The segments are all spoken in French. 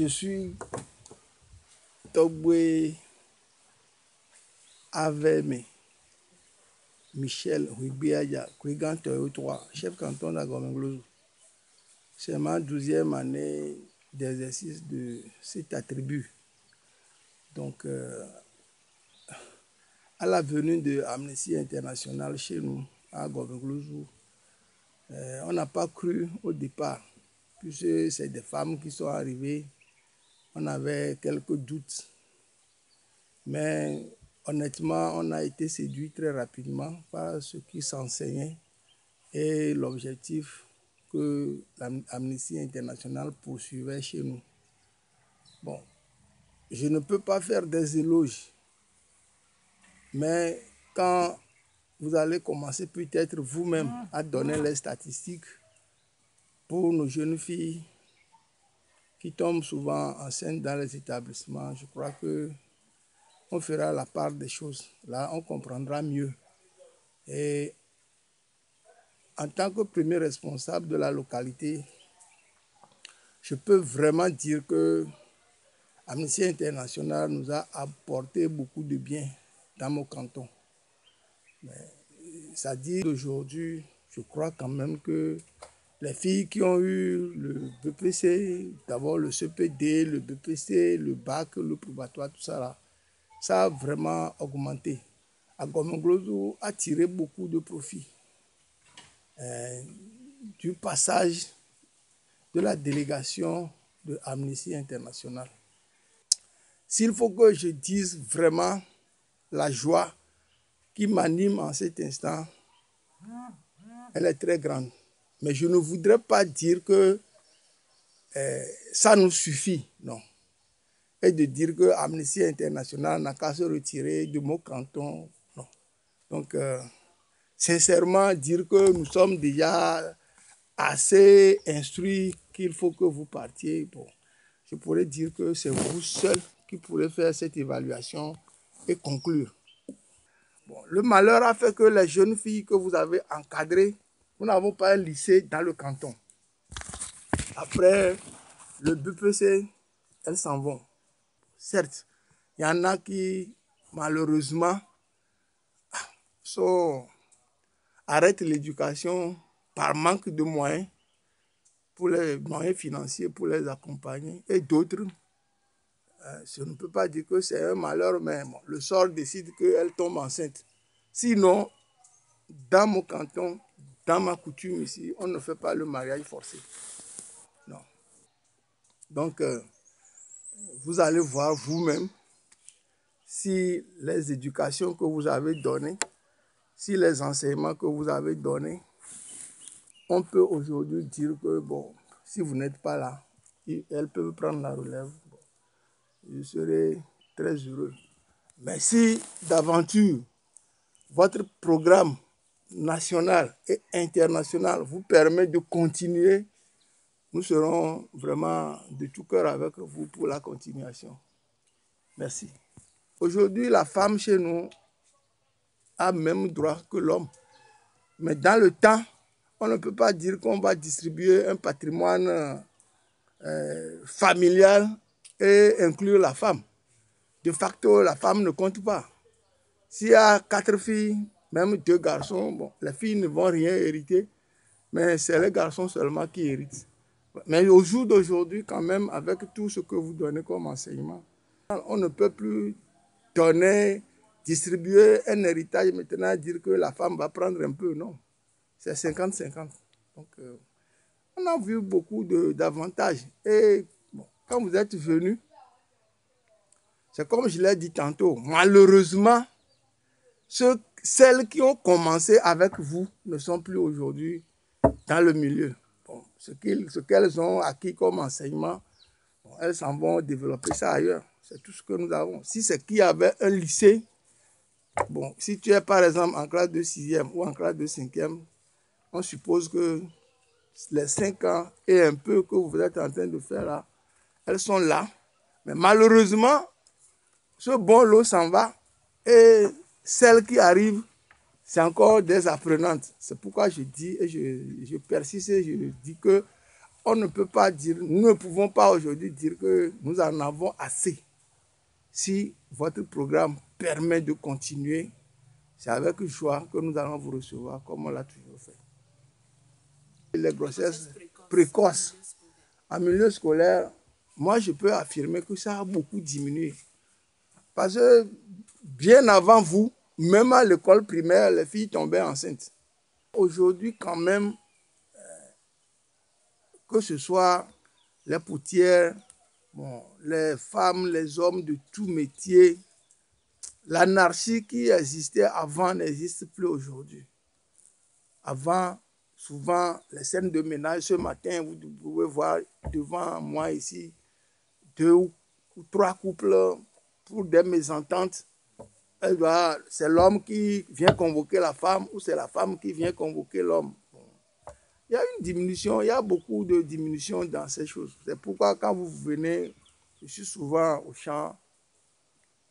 je suis Togwe Aveme Michel Rubiaya, Kwigan Toyo 3, chef canton d'Agomenglozo. C'est ma 12e année d'exercice de cet attribut. Donc, à la venue de Amnesty International chez nous, à Agomenglozo, on n'a pas cru au départ, puisque c'est des femmes qui sont arrivées. On avait quelques doutes, mais honnêtement, on a été séduit très rapidement par ce qui s'enseignait et l'objectif que l'Amnesty International poursuivait chez nous. Bon, je ne peux pas faire des éloges, mais quand vous allez commencer peut-être vous-même à donner les statistiques pour nos jeunes filles qui tombent souvent enceintes dans les établissements, je crois que on fera la part des choses. Là, on comprendra mieux. Et en tant que premier responsable de la localité, je peux vraiment dire que Amnesty International nous a apporté beaucoup de bien dans mon canton. Mais ça dit aujourd'hui, je crois quand même que les filles qui ont eu le BPC, d'abord le CPD, le BPC, le bac, le probatoire, tout ça là, ça a vraiment augmenté. Agomenglozo a tiré beaucoup de profit du passage de la délégation de Amnesty International. S'il faut que je dise vraiment la joie qui m'anime en cet instant, elle est très grande. Mais je ne voudrais pas dire que ça nous suffit, non. Et de dire que Amnesty International n'a qu'à se retirer de mon canton, non. Donc, sincèrement, dire que nous sommes déjà assez instruits qu'il faut que vous partiez, bon, je pourrais dire que c'est vous seul qui pourrez faire cette évaluation et conclure. Bon, le malheur a fait que les jeunes filles que vous avez encadrées, nous n'avons pas un lycée dans le canton. Après le BPC, elles s'en vont. Certes, il y en a qui, malheureusement, arrêtent l'éducation par manque de moyens, pour les moyens financiers pour les accompagner. Et d'autres, je ne peux pas dire que c'est un malheur, mais bon, le sort décide qu'elles tombent enceintes. Sinon, dans mon canton, dans ma coutume ici, on ne fait pas le mariage forcé. Non. Donc, vous allez voir vous-même si les éducations que vous avez données, si les enseignements que vous avez donnés, on peut aujourd'hui dire que, bon, si vous n'êtes pas là, elles peuvent prendre la relève. Bon, je serai très heureux. Mais si d'aventure, votre programme national et international vous permet de continuer, nous serons vraiment de tout cœur avec vous pour la continuation. Merci. Aujourd'hui, la femme chez nous a même droit que l'homme. Mais dans le temps, on ne peut pas dire qu'on va distribuer un patrimoine familial et inclure la femme. De facto, la femme ne compte pas. S'il y a 4 filles, même 2 garçons, bon, les filles ne vont rien hériter, mais c'est les garçons seulement qui héritent. Mais au jour d'aujourd'hui, quand même, avec tout ce que vous donnez comme enseignement, on ne peut plus donner, distribuer un héritage maintenant, dire que la femme va prendre un peu, non. C'est 50-50. Donc, on a vu beaucoup d'avantages. Et bon, quand vous êtes venus, c'est comme je l'ai dit tantôt, malheureusement, celles qui ont commencé avec vous ne sont plus aujourd'hui dans le milieu. Bon, ce qu'elles ont acquis comme enseignement, bon, elles s'en vont développer ça ailleurs. C'est tout ce que nous avons. Si c'est qu'il y avait un lycée, bon, si tu es par exemple en classe de 6e ou en classe de 5e, on suppose que les 5 ans et un peu que vous êtes en train de faire là, elles sont là. Mais malheureusement, ce bon lot s'en va et celles qui arrivent, c'est encore des apprenantes. C'est pourquoi je dis et je persiste et je dis que on ne peut pas dire, nous ne pouvons pas aujourd'hui dire que nous en avons assez. Si votre programme permet de continuer, c'est avec joie que nous allons vous recevoir comme on l'a toujours fait. Les grossesses précoces en milieu scolaire, moi je peux affirmer que ça a beaucoup diminué. Parce que bien avant vous, même à l'école primaire, les filles tombaient enceintes. Aujourd'hui quand même, que ce soit les poutières, bon, les femmes, les hommes de tout métier, l'anarchie qui existait avant n'existe plus aujourd'hui. Avant, souvent, les scènes de ménage, ce matin, vous pouvez voir devant moi ici 2 ou 3 couples pour des mésententes. C'est l'homme qui vient convoquer la femme ou c'est la femme qui vient convoquer l'homme. Il y a une diminution, il y a beaucoup de diminution dans ces choses. C'est pourquoi quand vous venez, je suis souvent au champ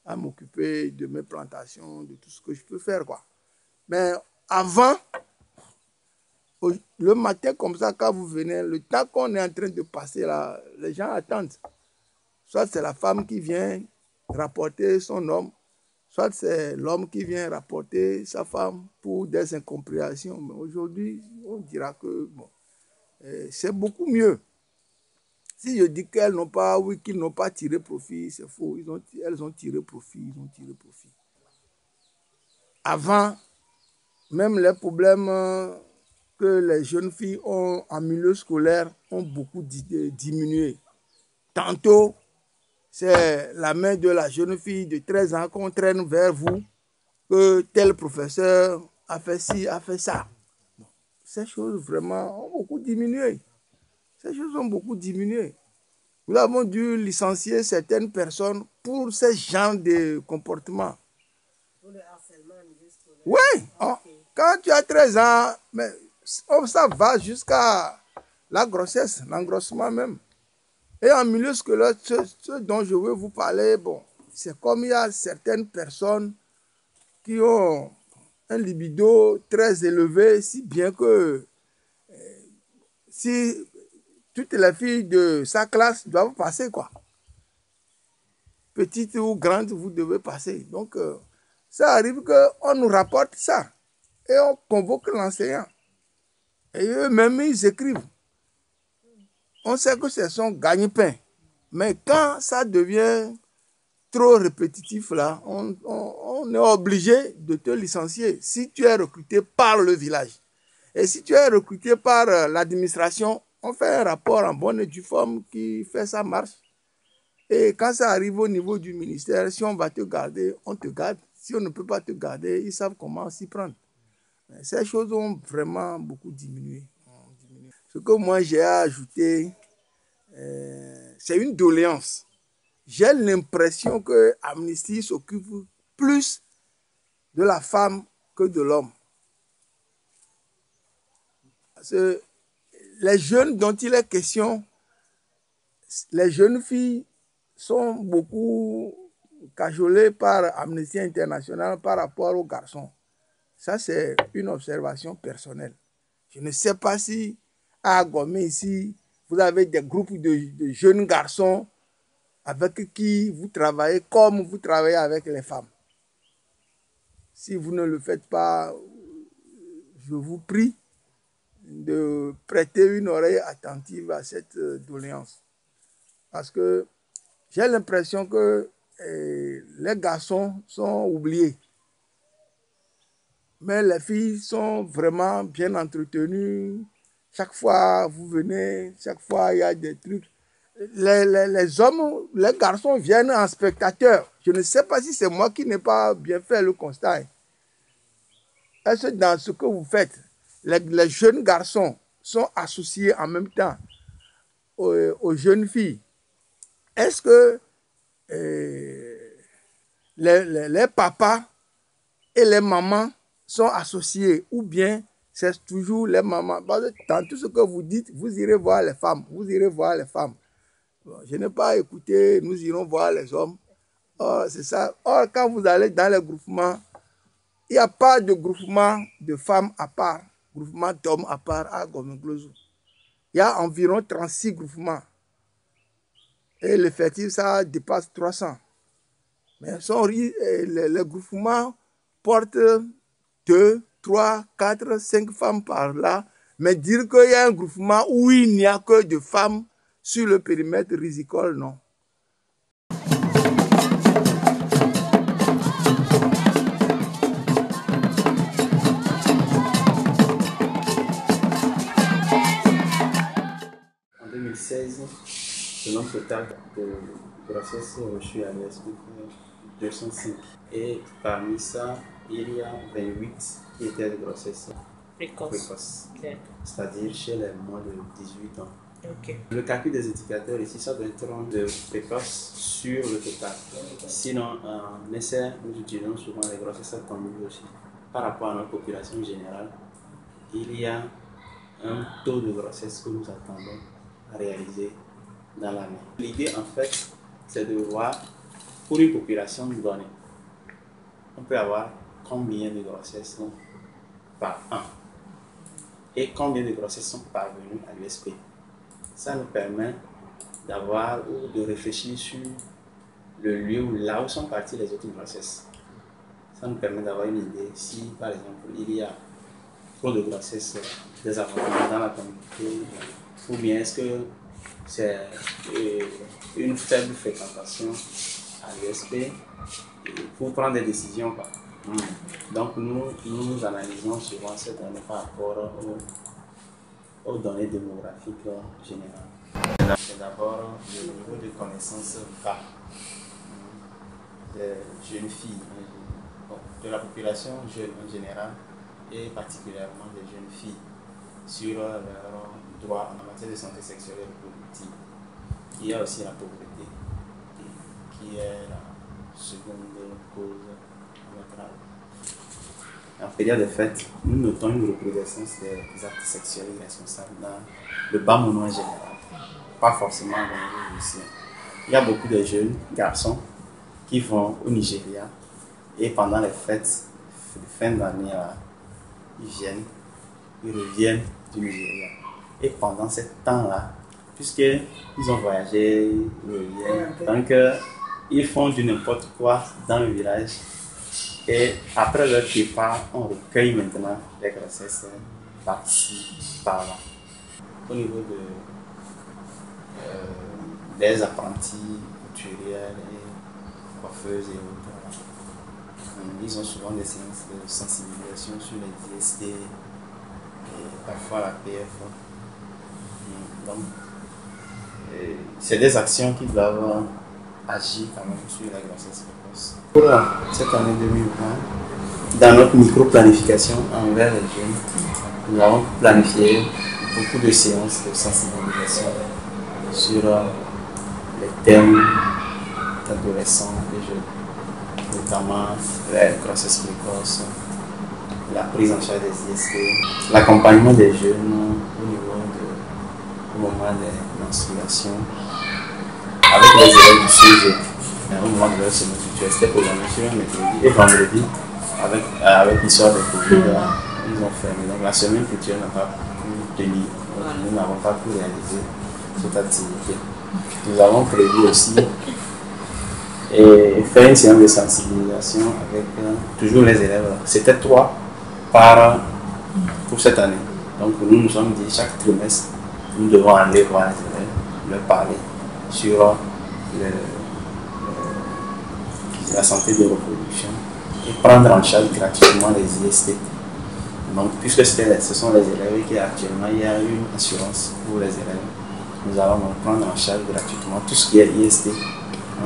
à m'occuper de mes plantations, de tout ce que je peux faire, quoi. Mais avant, le matin comme ça, quand vous venez, le temps qu'on est en train de passer là, les gens attendent. Soit c'est la femme qui vient rapporter son homme, soit c'est l'homme qui vient rapporter sa femme pour des incompréhensions. Mais aujourd'hui, on dira que bon, c'est beaucoup mieux. Si je dis qu'elles n'ont pas, oui, qu'ils n'ont pas tiré profit, c'est faux. Elles ont tiré profit, ils ont tiré profit. Avant, même les problèmes que les jeunes filles ont en milieu scolaire ont beaucoup diminué. Tantôt, c'est la main de la jeune fille de 13 ans qu'on traîne vers vous, que tel professeur a fait ci, a fait ça. Ces choses vraiment ont beaucoup diminué. Ces choses ont beaucoup diminué. Nous avons dû licencier certaines personnes pour ce genre de comportement. Pour le harcèlement scolaire. Oui, quand tu as 13 ans, mais ça va jusqu'à la grossesse, l'engrossement même. Et en milieu scolaire, ce dont je veux vous parler, bon, c'est comme il y a certaines personnes qui ont un libido très élevé, si bien que si toutes les filles de sa classe doivent passer, quoi. Petite ou grande, vous devez passer. Donc, ça arrive qu'on nous rapporte ça. Et on convoque l'enseignant. Et eux-mêmes, ils écrivent. On sait que c'est son gagne-pain. Mais quand ça devient trop répétitif, là, on est obligé de te licencier si tu es recruté par le village. Et si tu es recruté par l'administration, on fait un rapport en bonne et due forme qui fait sa marche. Et quand ça arrive au niveau du ministère, si on va te garder, on te garde. Si on ne peut pas te garder, ils savent comment s'y prendre. Ces choses ont vraiment beaucoup diminué. Ce que moi j'ai à ajouter, c'est une doléance. J'ai l'impression que Amnesty s'occupe plus de la femme que de l'homme. Parce que les jeunes dont il est question, les jeunes filles sont beaucoup cajolées par Amnesty International par rapport aux garçons. Ça, c'est une observation personnelle. Je ne sais pas si à Gomé ici, vous avez des groupes de jeunes garçons avec qui vous travaillez comme vous travaillez avec les femmes. Si vous ne le faites pas, je vous prie de prêter une oreille attentive à cette doléance. Parce que j'ai l'impression que les garçons sont oubliés. Mais les filles sont vraiment bien entretenues. Chaque fois, vous venez, chaque fois, il y a des trucs. Les hommes, les garçons viennent en spectateur. Je ne sais pas si c'est moi qui n'ai pas bien fait le constat. Est-ce que dans ce que vous faites, les jeunes garçons sont associés en même temps aux jeunes filles? Est-ce que les papas et les mamans sont associés ou bien c'est toujours les mamans? Dans tout ce que vous dites, vous irez voir les femmes, vous irez voir les femmes. Bon, je n'ai pas écouté, nous irons voir les hommes. Or, c'est ça. Or, quand vous allez dans les groupements, il n'y a pas de groupement de femmes à part, groupement d'hommes à part à Gomenglozou. il y a environ 36 groupements. Et l'effectif, ça dépasse 300. Mais les groupements portent 2, 3, 4, 5 femmes par là. Mais dire qu'il y a un groupement où il n'y a que de femmes sur le périmètre risicole, non. En 2016, le nombre total de grossesses reçues à l'ESP est 205. Et parmi ça, il y a 28 qui étaient de grossesses précoces. C'est-à-dire chez les moins de 18 ans. Okay. Le calcul des indicateurs ici, ça doit être de précoce sur le total. Sinon, en essai, nous utilisons souvent les grossesses attendues aussi. Par rapport à notre population générale, il y a un taux de grossesse que nous attendons à réaliser dans l'année. L'idée, en fait, c'est de voir pour une population donnée, on peut avoir combien de grossesses par an et combien de grossesses sont parvenues à l'USP. Ça nous permet d'avoir ou de réfléchir sur le lieu où là où sont parties les autres grossesses. Ça nous permet d'avoir une idée si, par exemple, il y a trop de grossesses désavantageeuses dans la communauté, ou bien est-ce que c'est une faible fréquentation à l'USP pour prendre des décisions. Donc nous analysons souvent ces données par rapport aux données démographiques générales. C'est d'abord le niveau de connaissance bas des jeunes filles, de la population jeune en général, et particulièrement des jeunes filles sur leurs droits en matière de santé sexuelle et reproductive. Il y a aussi la pauvreté, qui est la seconde cause de notre âge. En période de fête, nous notons une recrudescence des actes sexuels irresponsables dans le bas monde en général, pas forcément dans le lycée. Il y a beaucoup de jeunes garçons qui vont au Nigeria et pendant les fêtes de fin d'année, ils reviennent du Nigeria. Et pendant ce temps-là, puisqu'ils ont voyagé, ils reviennent, donc ils font du n'importe quoi dans le village. Et après leur départ, on recueille maintenant les grossesses par-ci, par-là. Au niveau des apprentis couturières et coiffeuses et autres, ils ont souvent des séances de sensibilisation sur les IST et parfois la PF. Donc, c'est des actions qui doivent agir quand même sur la grossesse précoce. Pour cette année 2020, dans notre micro-planification envers les jeunes, nous avons planifié beaucoup de séances de sensibilisation sur les thèmes d'adolescents et jeunes, notamment la grossesse précoce, la prise en charge des IST, l'accompagnement des jeunes au moment des menstruations, avec les élèves du sujet. Au moment de leur semestre, c'était programmé sur un mercredi et vendredi, avec l'histoire des Covid, ils ont fermé. Donc la semaine future n'a pas pu tenir. Nous n'avons pas pu réaliser cette activité. Nous avons prévu aussi faire une séance de sensibilisation avec toujours les élèves. C'était 3 pour cette année. Donc nous nous sommes dit chaque trimestre, nous devons aller voir les élèves, leur parler sur la santé de reproduction et prendre en charge gratuitement les IST. Donc, puisque ce sont les élèves et qu'actuellement il y a une assurance pour les élèves, nous allons donc prendre en charge gratuitement tout ce qui est IST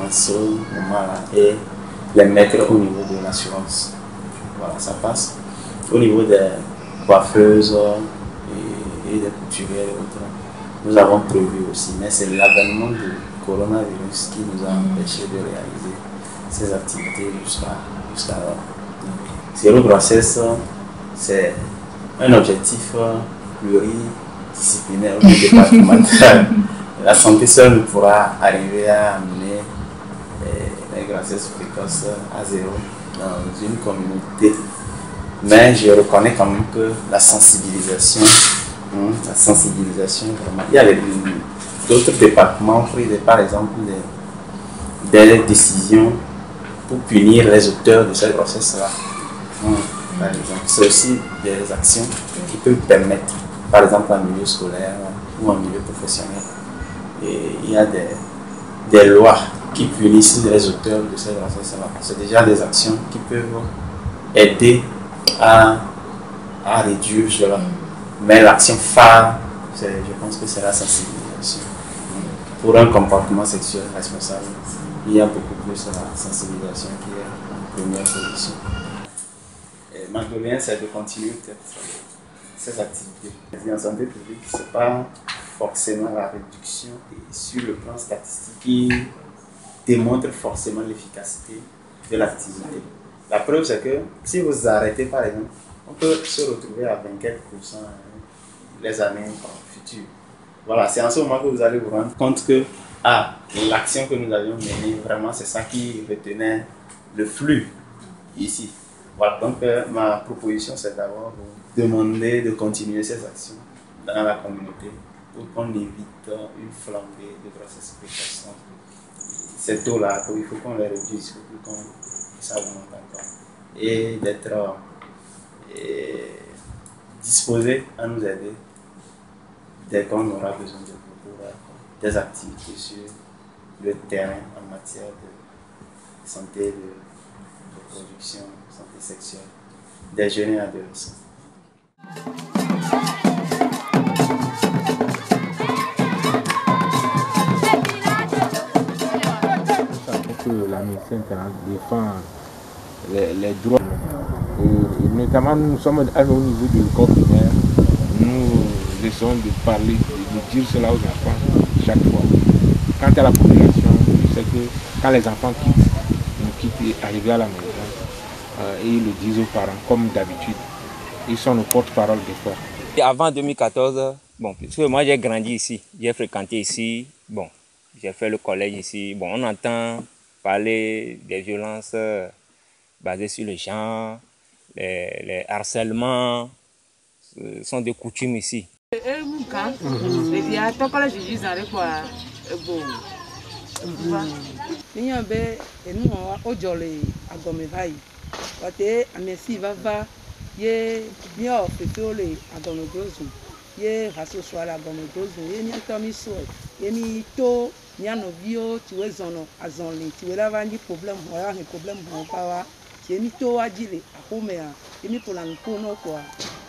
en ce moment-là et les mettre au niveau de l'assurance. Voilà, ça passe. Au niveau des coiffeuses et des couturières et autres, nous avons prévu aussi, mais c'est l'avènement du coronavirus qui nous a empêché de réaliser ces activités jusqu'à là. Zéro grossesse, c'est un objectif pluridisciplinaire ou départemental. La santé seule ne pourra arriver à amener les grossesses précoces à zéro dans une communauté. Mais je reconnais quand même que la sensibilisation La sensibilisation, vraiment. Il y a d'autres départements qui ont par exemple des décisions pour punir les auteurs de cette grossesse-là. Par exemple, c'est aussi des actions qui peuvent permettre, par exemple en milieu scolaire ou en milieu professionnel. Et il y a des lois qui punissent les auteurs de ces grossesses-là. C'est déjà des actions qui peuvent aider à réduire cela. Mais l'action phare, je pense que c'est la sensibilisation. Pour un comportement sexuel responsable, il y a beaucoup plus la sensibilisation qui est en première position. Ma doléance, c'est de continuer ces activités. En santé publique, ce n'est pas forcément la réduction et sur le plan statistique qui démontre forcément l'efficacité de l'activité. La preuve, c'est que si vous arrêtez, par exemple, on peut se retrouver à 24% les années futures. Voilà, c'est en ce moment que vous allez vous rendre compte que l'action que nous avions menée, vraiment, c'est ça qui retenait le flux ici. Voilà, donc ma proposition, c'est d'abord de demander de continuer ces actions dans la communauté pour qu'on évite une flambée de grossesse précoce. Ces taux-là, il faut qu'on les réduise, il faut que ça augmente encore. Et d'être disposé à nous aider dès qu'on aura besoin de vous pour des activités sur le terrain en matière de santé, de reproduction, santé sexuelle des jeunes et adolescents. La médecine défend les droits. Et notamment, nous sommes au niveau du corps primaire. Nous essayons de parler, de dire cela aux enfants chaque fois. Quant à la population, je sais que quand les enfants nous quittent et arrivent à la maison, ils le disent aux parents, comme d'habitude. Ils sont nos porte-parole des fois. Avant 2014, bon, puisque moi j'ai grandi ici, j'ai fréquenté ici, bon, j'ai fait le collège ici. Bon, on entend parler des violences basées sur le genre, les harcèlements sont des coutumes ici. Ye mio fetole agonodozu ye rasoso ala agonodozu ye ni tomi so ye ni to nyano bio tiwe zono azonli tiwe la vanji problem wala ni problem bon pawa ye ni to ajile akome a ye ni pola nkono kwa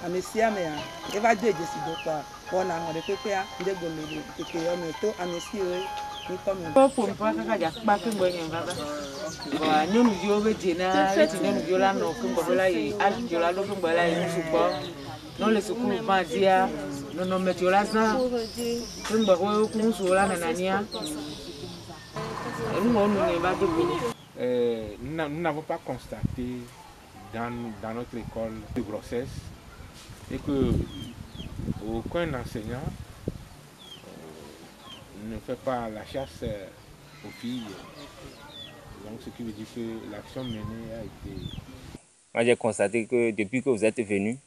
amesia me a e va de jesi do kwa bona ngode pepe a nde gomele pepe yo me to amesi we ni comme pour pas que ya pas que moi ngaba wa nyonu bio be dina ti nyonu bio la no ko la yi al bio la do ko la yi supo no le suku ma dia no me tio la za ko ko ku so la nanania nous n'avons pas constaté dans notre école de grossesse et que aucun enseignant ne fait pas la chasse aux filles. Donc ce qui veut dire que l'action menée a été... Moi j'ai constaté que depuis que vous êtes venu,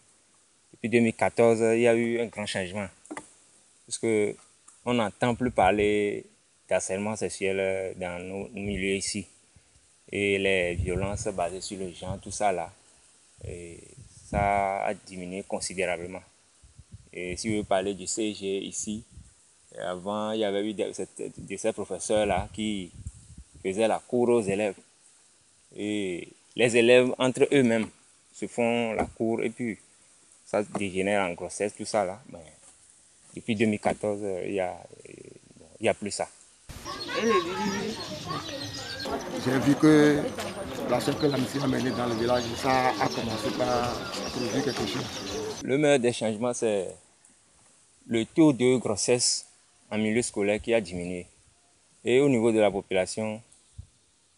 depuis 2014, il y a eu un grand changement. Parce qu'on n'entend plus parler d'harcèlement sexuel dans nos milieux ici. Et les violences basées sur le genre, tout ça là, ça a diminué considérablement. Et si vous voulez parler du CG ici, avant il y avait eu de ces professeurs là qui faisaient la cour aux élèves. Et les élèves entre eux-mêmes se font la cour et puis ça dégénère en grossesse, tout ça là. Mais depuis 2014, il y a plus ça. J'ai vu que l'action que la mission a menée dans le village, ça a commencé par produire quelque chose. Le meilleur des changements, c'est le taux de grossesse en milieu scolaire qui a diminué. Et au niveau de la population,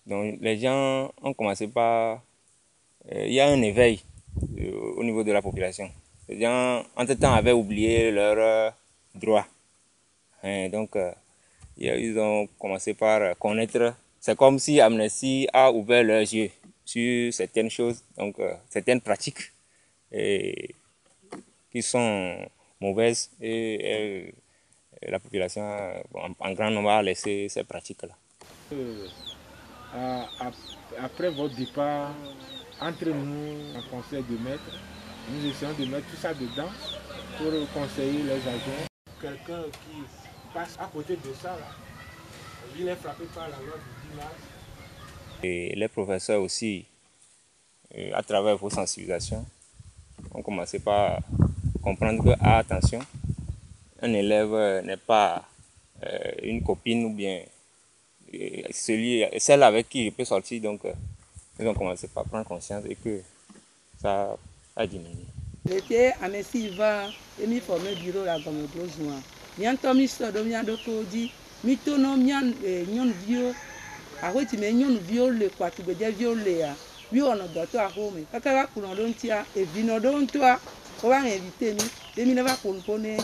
donc les gens ont commencé par... il y a un éveil au niveau de la population. Les gens, entre-temps, avaient oublié leurs droits. Donc, ils ont commencé par connaître. C'est comme si Amnesty a ouvert leurs yeux sur certaines choses, donc certaines pratiques qui sont mauvaise et la population en grand nombre a laissé ces pratiques-là. Après votre départ, entre nous, en conseil de maître, nous essayons de mettre tout ça dedans pour conseiller les agents. Quelqu'un qui passe à côté de ça, là, il est frappé par la loi du 10 mars. Et les professeurs aussi, à travers vos sensibilisations, ont commencé par comprendre que, attention, un élève n'est pas une copine ou bien celle avec qui il peut sortir. Donc, ils ont commencé par prendre conscience et que ça a diminué. L'été, à Messi va et mi formé bureau la gomme grosoin. Mian Tommy Sodo, mian Dokodi, mitono mian nyon vieux, à quoi tu mets nyon vieux le quoi tu veux dire vieux léa. Vieux on a d'autres à home. Kaka pour nous donner et vino don toi. On va inviter mi. Et mi ne va pour nous et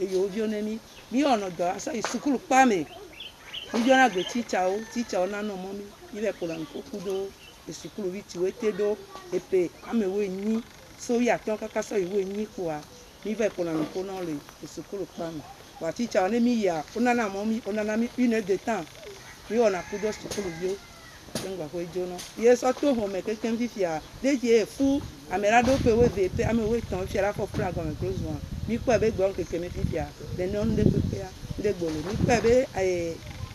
yo vieux nemi. Mi on a d'autres ça il secoue pas mais. Mi vieux na goti chao na no momi. Il va pour nous kudo et secoue vite tu étais do et pe amewe ni. So ya ton kaka so iwe ni kwa mi va pour nous pour nous le secoue pas mais. Wati chao ne mi ya onana momi onana mi une de temps. Mi on a kudo secoue vieux. Yes, I told home, I can be here. They gave food, I made a dope with the I'm away to feel for flag on a close one. Me probably going to come here. Then none they prepare the goal. Me probably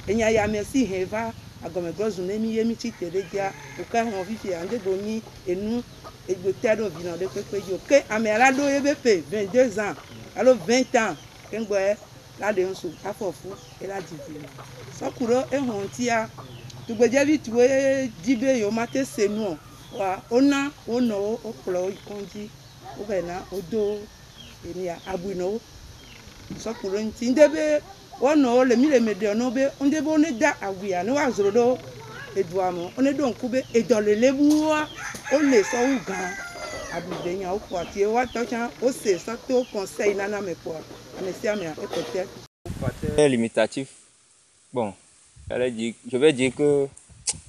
and I am a sea haver. I got my girls name me cheated. They are who can't have it here and they go me a new a good tell of you know, they prepare you. Okay, I may allow you to pay 22 ans. I love 20 ans. Can go là de sous à fort fou et la divine. So courant et hontia. Tu peux dire vite ouais dibe yo maté c'est nous wa ona ono oklo ikonji obena odo enia abuno so kuronti ndebe ono le mi le mede ono be ndebe one da awia no wa zorodo eduamo one do nkube edole lebuwa o le so ugan abude nya o kwa ti wa to chan o se so to conseil nana me kwa amesia me e peut-être limitatif. Bon, je vais dire que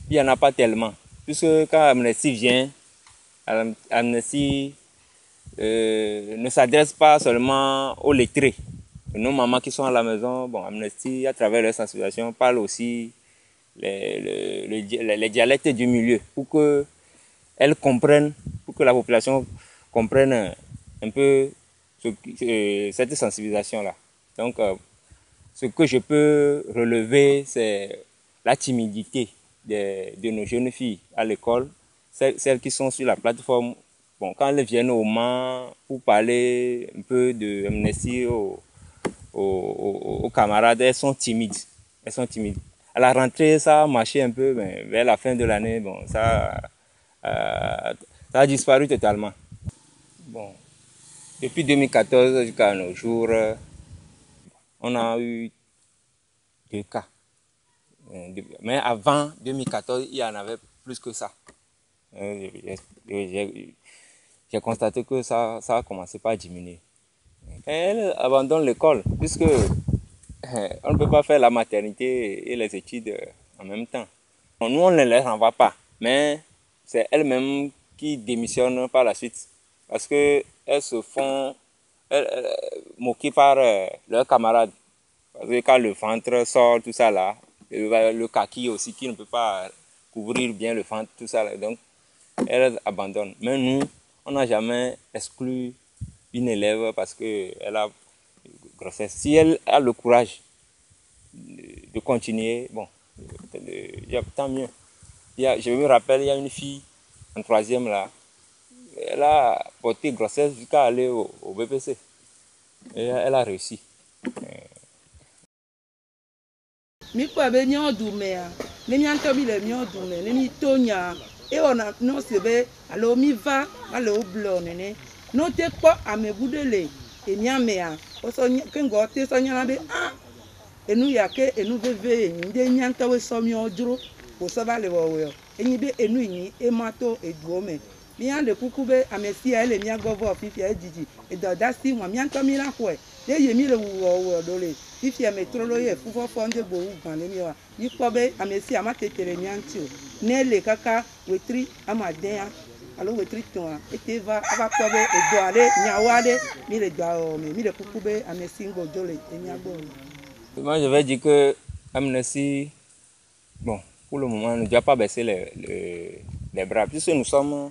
il n'y en a pas tellement. Puisque quand Amnesty vient, Amnesty ne s'adresse pas seulement aux lettrés. Nos mamans qui sont à la maison, bon, Amnesty, à travers leur sensibilisation, parle aussi les dialectes du milieu pour que elles comprennent, pour que la population comprenne un peu cette sensibilisation-là. Donc, ce que je peux relever, c'est la timidité de nos jeunes filles à l'école, celles qui sont sur la plateforme. Bon, quand elles viennent au Mans pour parler un peu de Amnesty aux camarades, elles sont timides. Elles sont timides. À la rentrée, ça a marché un peu, mais vers la fin de l'année, bon, ça a disparu totalement. Bon, depuis 2014 jusqu'à nos jours, on a eu 2 cas. Mais avant 2014, il y en avait plus que ça. J'ai constaté que ça a commencé par diminuer. Elles abandonnent l'école, puisque on ne peut pas faire la maternité et les études en même temps. Nous, on ne les renvoie pas, mais c'est elles-mêmes qui démissionnent par la suite. Parce qu'elles se font moquer par leurs camarades. Parce que quand le ventre sort, tout ça là, le kaki aussi qui ne peut pas couvrir bien le ventre, tout ça là, donc elles abandonnent. Mais nous, on n'a jamais exclu une élève parce qu'elle a grossesse. Si elle a le courage de continuer, bon, tant mieux. Je me rappelle, il y a une fille en 3e là, elle a porté grossesse jusqu'à aller au BPC. Et elle a réussi. Mi kwa be nyo dumea ne mi anto bi le nyo dume ne mi tonya e ona no sebe alo mi va alo blo nene no te po amebudele e mi amea o so kengo te so nya be ah enu ya ke enu veve nde nya anto we so mi oduro o so ba le wo enyi be enu yin e mato eduome mi ande kukube amesia ele mi agovo fifi ejiji e doda si wa mi anto mi la ko ye ye mi le wo dole fifi e metrolo ye fufo fonde bo ugan le mi wa ni ko be amesia ma tetere mi antio ne le kaka wetri amadea alo wetri tɔn ete va ava kpɔ be edo aɖe nyawo aɖe mi le doa me mi le kuku be Amnesty ŋgɔ dzo le emia gbɔ. Moi, je vais dire que Amnesty, bon, pour le moment, ne doit pas baisser les bras, puisque nous sommes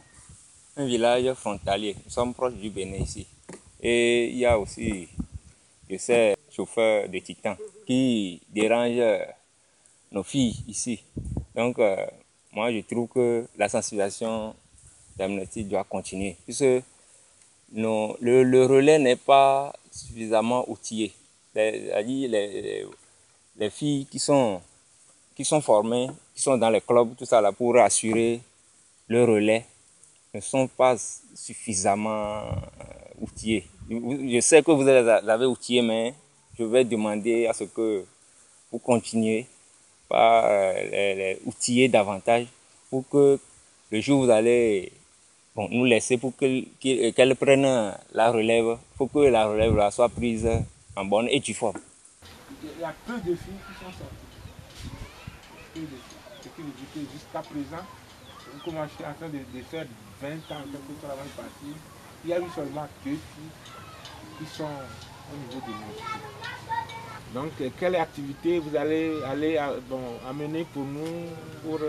un village frontalier, nous sommes proches du Bénin ici. Et il y a aussi, je sais, chauffeurs de Titan qui dérangent nos filles ici. Donc, moi, je trouve que la sensibilisation d'Amnesty doit continuer, puisque le relais n'est pas suffisamment outillé. Les filles qui sont formées, qui sont dans les clubs, tout ça là, pour assurer le relais, ne sont pas suffisamment outillées. Je sais que vous les avez outillées, mais je vais demander à ce que vous continuez par les outiller davantage pour que le jour où vous allez nous laisser pour qu'elles prennent la relève, pour que la relève là soit prise en bonne et due forme. Il y a peu de filles qui sont sorties. Peu de filles. Ce qui veut dire que jusqu'à présent, comme je suis en train de faire 20 ans, quelque chose avant de partir, il y a eu seulement 2 filles qui sont au niveau de l'université. Donc, quelle activité vous allez amener pour nous, pour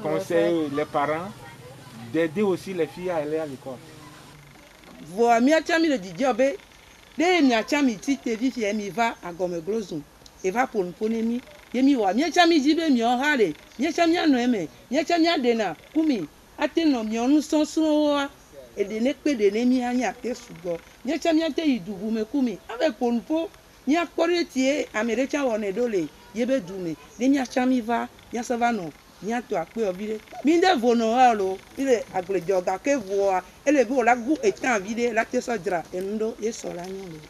conseiller les parents, d'aider aussi les filles à aller à l'école? Voilà, mi achami le didiobe. De mi achami tite vifi mi va à Gomeglozun. E va pour mi. Yemi wa mi achami jibe mi on hare. Mi achami anoeme. Mi achami adena kumi. Ateno mi onu sonsoa. E de nekpe de ne mi anya ke sugo. Mi achami ate idubu me kumi. Ave ponpo. Mi akore tie amerecha wone dole. Yebe dume. De mi achami va. Mi asavano. Mi ato akpe obire. Mi de vono halo. Ile aglejoga ke voa. Ele bo la gu etan vide la te sodra. Endo ye sola nyole.